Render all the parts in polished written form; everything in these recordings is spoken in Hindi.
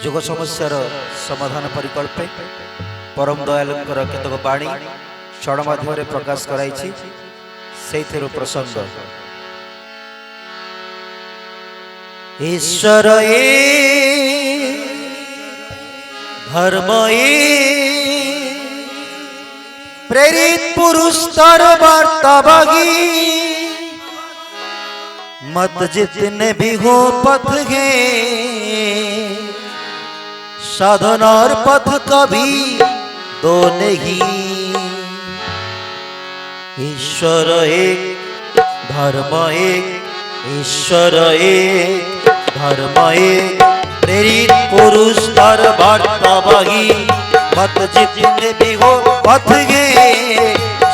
जुग समस्यार समाधान परिकल्पे परम दयालुंकर केतक बाणी क्षण माध्यम प्रकाश कराई प्रसंग ईश्वर धर्म प्रेरित पुरुष तर वार्ता बागी मत जितने भी हो पथ गे साधनार पथ कभी दो नहीं। ईश्वर एक धर्म एक ईश्वर एक धर्म एक प्रेरित पुरुष तर वार्ता बागी मत जितने भी हो पथ गे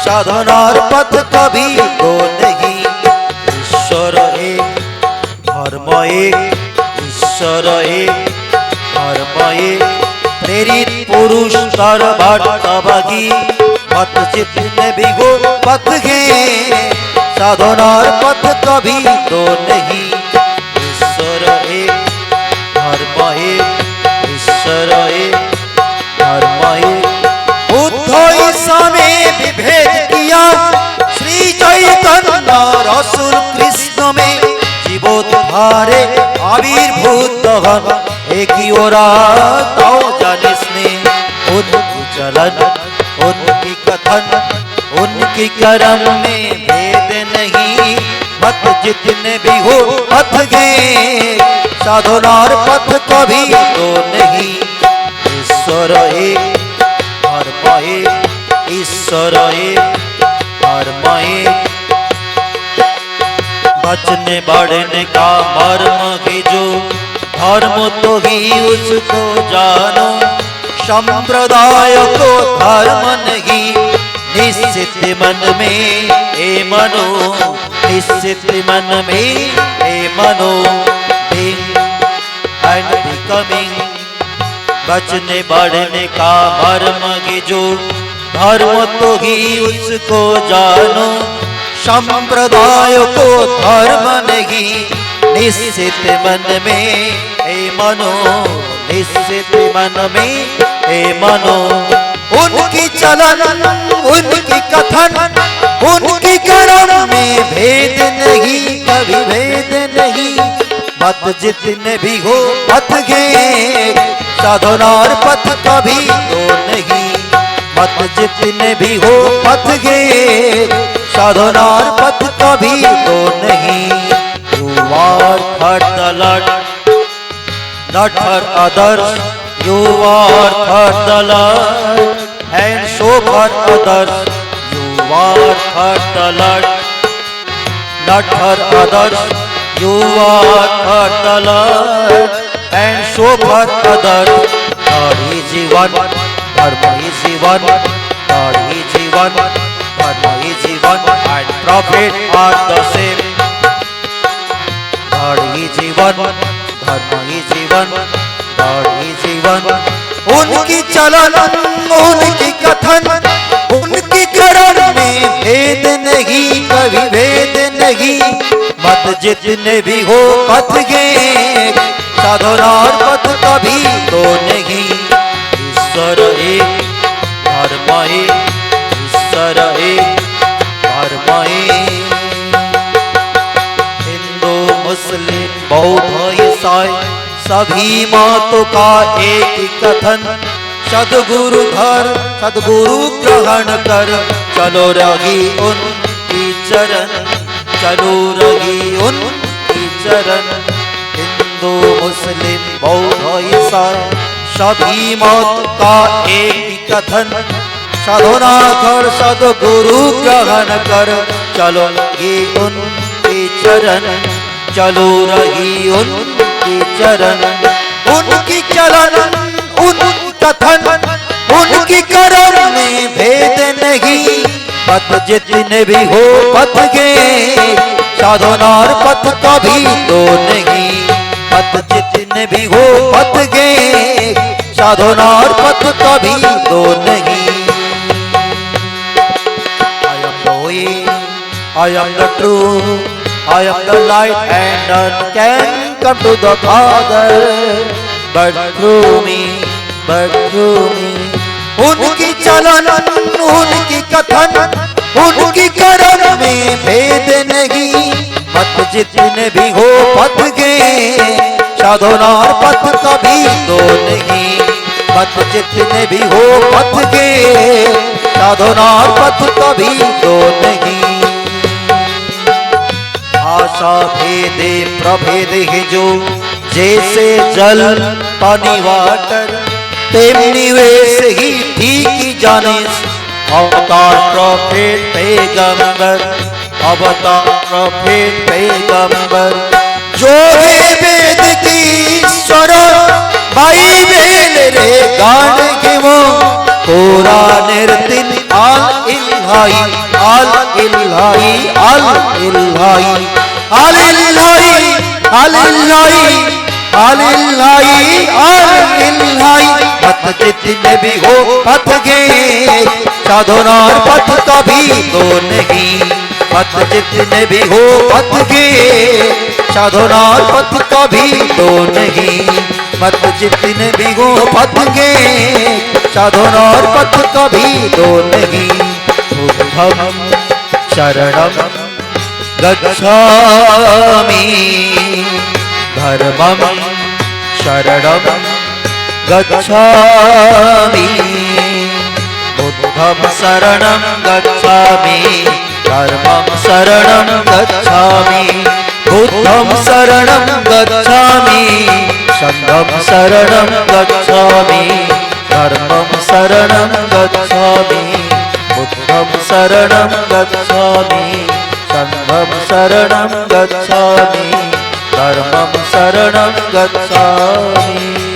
साधनार पथ कभी दो नहीं। ईश्वर एक धर्म एक ईश्वर एक धर्म एक प्रेरित पुरुष तर वार्ता बागी मत जितने भी हो पथ गे साधनार पथ कभी दो नहीं। ईश्वर एक धर्म एक ईश्वर एक धर्म एक बुद्ध ईसा ने विभेद किया श्री चैतन्य रसूल कृष्ण में जीवोद्धारे आविर्भूत एक ही ओरा ताओ जानिसने उनकी चलन उनकी कथन उनकी कर्म में भेद नहीं। मत जितने भी हो पथ गे साधनार पथ कभी तो नहीं। ईश्वर एक धर्म एक ईश्वर एक धर्म एक बचने बढ़ने का मर्म की जो धर्म तो ही उसको जानो संप्रदाय को धर्म नहीं। निश्चित मन में ए मनो निश्चित मन में ए मनो being and becoming बचने बढ़ने का मर्म की जो धर्म तो ही उसको जानो संप्रदाय को धर्म नहीं। निश्चित मन में ए मनो निश्चित मन में ए मनो उनकी चलन उनकी कथन उनकी कर्म में भेद नहीं कभी भेद नहीं। मत जितने भी हो पथ गे साधनार पथ कभी तो नहीं। मत जितने भी हो पथ गे साधनार पथ कभी तो नहीं। You are for the Lord, not for others. You are for the Lord and so for others. You are for the Lord, not for others. You are for the Lord and so for others. God is one, Dharma is one, God is one, Dharma is one, and prophet are the same. God is one, Dharma is one, God is one. उनकी चलन उनकी कथन उनकी कर्म में भेद नहीं कभी भेद नहीं। मत जितने भी हो पथ गे साधनार पथ कभी तो नहीं। ईश्वर एक धर्म एक ईश्वर एक धर्म एक हिंदू मुस्लिम बौद्ध ईसाई सभी मतों का एक ही कथन सदगुरु धर सदगुरु ग्रहण कर चलो रही उनकी चरण चलो रही उनकी चरण। हिंदू मुस्लिम बौद्ध ईसाई सभी मत का एक ही कथन साधना कर सदगुरु ग्रहण कर चलो रही उनकी चरण चलो रही उनकी चरण। उनकी चलन उनकी कथन उनकी कर्म में भेद नहीं। पथ जितने भी हो पथ गे साधनार पथ कभी तो नहीं। पथ जितने भी हो पथ गे साधनार पथ कभी तो नहीं। I am the way, I am the truth, I am the light and none can come to the Father बद्रूमी बद्रूमी। उनकी चलन उनकी कथन उनकी कर्म में भेद नहीं, मत जितने भी हो पथ गे साधना और पथ कभी दो नहीं, मत जितने भी हो पथ गे साधना और पथ कभी दो नहीं। आशा भेदे प्रभेद है जो, जैसे जल पानी वाटर तेमनी वैसे ही ठीक ही जाने। अवतार प्रॉफिट पैगंबर, अवतार प्रॉफिट पैगंबर, जो है वेद की ईश्वर बाइबल रे गान के वो कुरान निर्तिन आल इल्हाई आल इल्हाई आल इल्हाई आल इल्हाई आल इल्हाई आल इल्हाई आल इल्हाई। पथ जितने भी हो पथ गे साधना और पथ कभी दो नहीं, पथ जितने भी हो पथ गे साधना और पथ कभी दो नहीं, पथ जितने भी हो पथ गे साधना और पथ कभी दो नहीं। बुद्धं शरणं गच्छामि, धर्मं शरणं गच्छामि, बुद्धं शरणं गच्छामि, धर्मं शरणं गच्छामि, बुद्धं शरणं गच्छामि, संघं शरणं गच्छामि, धर्मं शरणं गच्छामि, बुद्धं शरणं गच्छामि, संघं शरणं गच्छामि, धर्मं शरणं गच्छामि।